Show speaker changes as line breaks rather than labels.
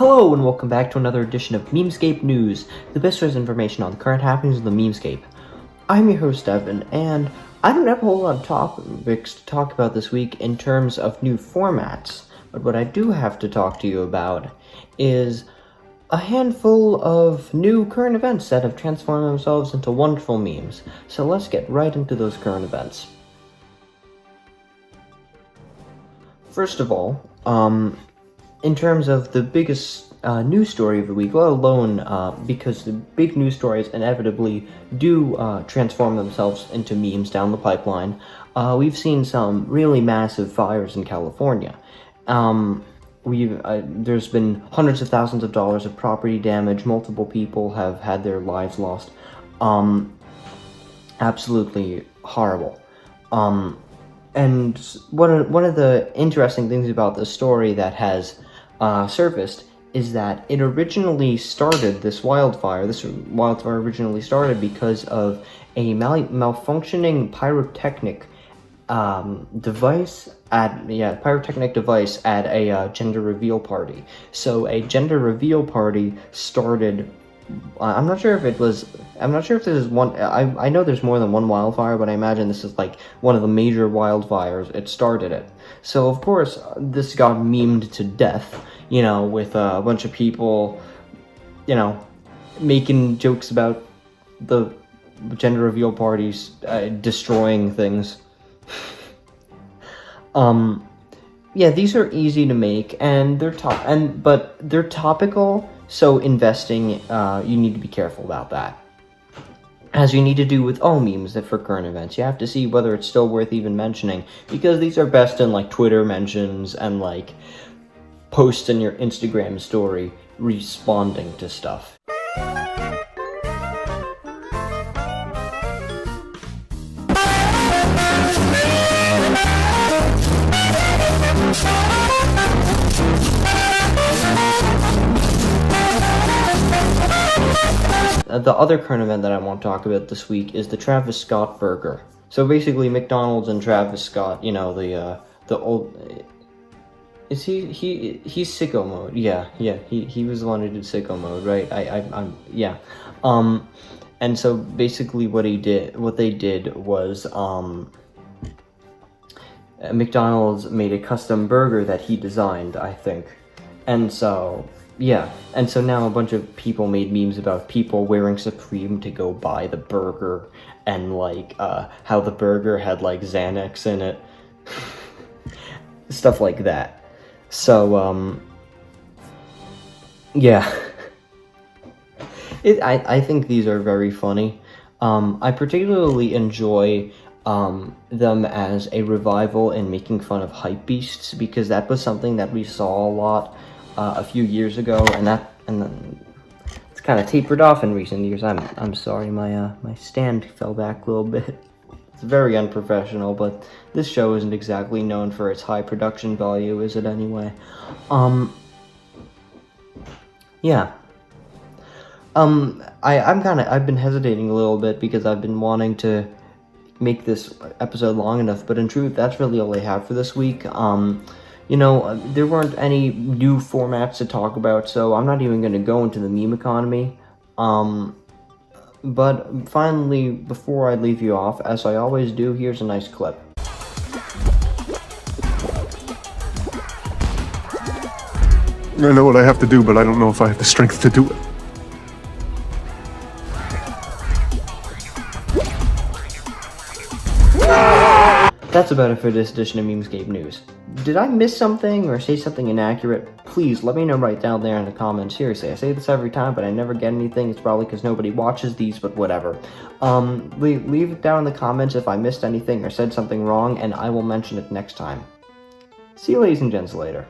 Hello and welcome back to another edition of Memescape News, the best source of information on the current happenings of the Memescape. I'm your host Evan, and I don't have a whole lot of topics to talk about this week in terms of new formats, but what I do have to talk to you about is a handful of new current events that have transformed themselves into wonderful memes. So let's get right into those current events. First of all, in terms of the biggest news story of the week, let alone because the big news stories inevitably do transform themselves into memes down the pipeline, we've seen some really massive fires in California. There's been hundreds of thousands of dollars of property damage. Multiple people have had their lives lost. Absolutely horrible. And one of the interesting things about this story that has surfaced is that it originally started, this wildfire originally started because of a malfunctioning pyrotechnic device at a gender reveal party. So a gender reveal party started. I'm not sure if this is one. I know there's more than one wildfire, but I imagine this is like one of the major wildfires. It started it. So of course this got memed to death, with a bunch of people, making jokes about the gender reveal parties destroying things. Yeah, these are easy to make, and but they're topical. So investing, you need to be careful about that. As you need to do with all memes that for current events, you have to see whether it's still worth even mentioning, because these are best in Twitter mentions and posts in your Instagram story responding to stuff. The other current event that I want to talk about this week is the Travis Scott burger. So basically, McDonald's and Travis Scott, the old. Is he's sicko mode? Yeah. He was the one who did sicko mode, right? Yeah. And so basically, what they did was McDonald's made a custom burger that he designed, I think, and so. Yeah, and so now a bunch of people made memes about people wearing Supreme to go buy the burger, and how the burger had Xanax in it, stuff like that. So yeah, I think these are very funny. I particularly enjoy them as a revival in making fun of hypebeasts, because that was something that we saw a lot a few years ago, and then it's kind of tapered off in recent years. I'm sorry, my stand fell back a little bit. It's very unprofessional, but this show isn't exactly known for its high production value, is it anyway? Yeah. I've been hesitating a little bit because I've been wanting to make this episode long enough, but in truth, that's really all I have for this week. There weren't any new formats to talk about, so I'm not even going to go into the meme economy. But finally, before I leave you off, as I always do, here's a nice clip.
I know what I have to do, but I don't know if I have the strength to do it.
That's about it for this edition of Memescape News. Did I miss something or say something inaccurate? Please let me know right down there in the comments. Seriously, I say this every time, but I never get anything. It's probably because nobody watches these, but whatever. Leave it down in the comments if I missed anything or said something wrong, and I will mention it next time. See you ladies and gents later.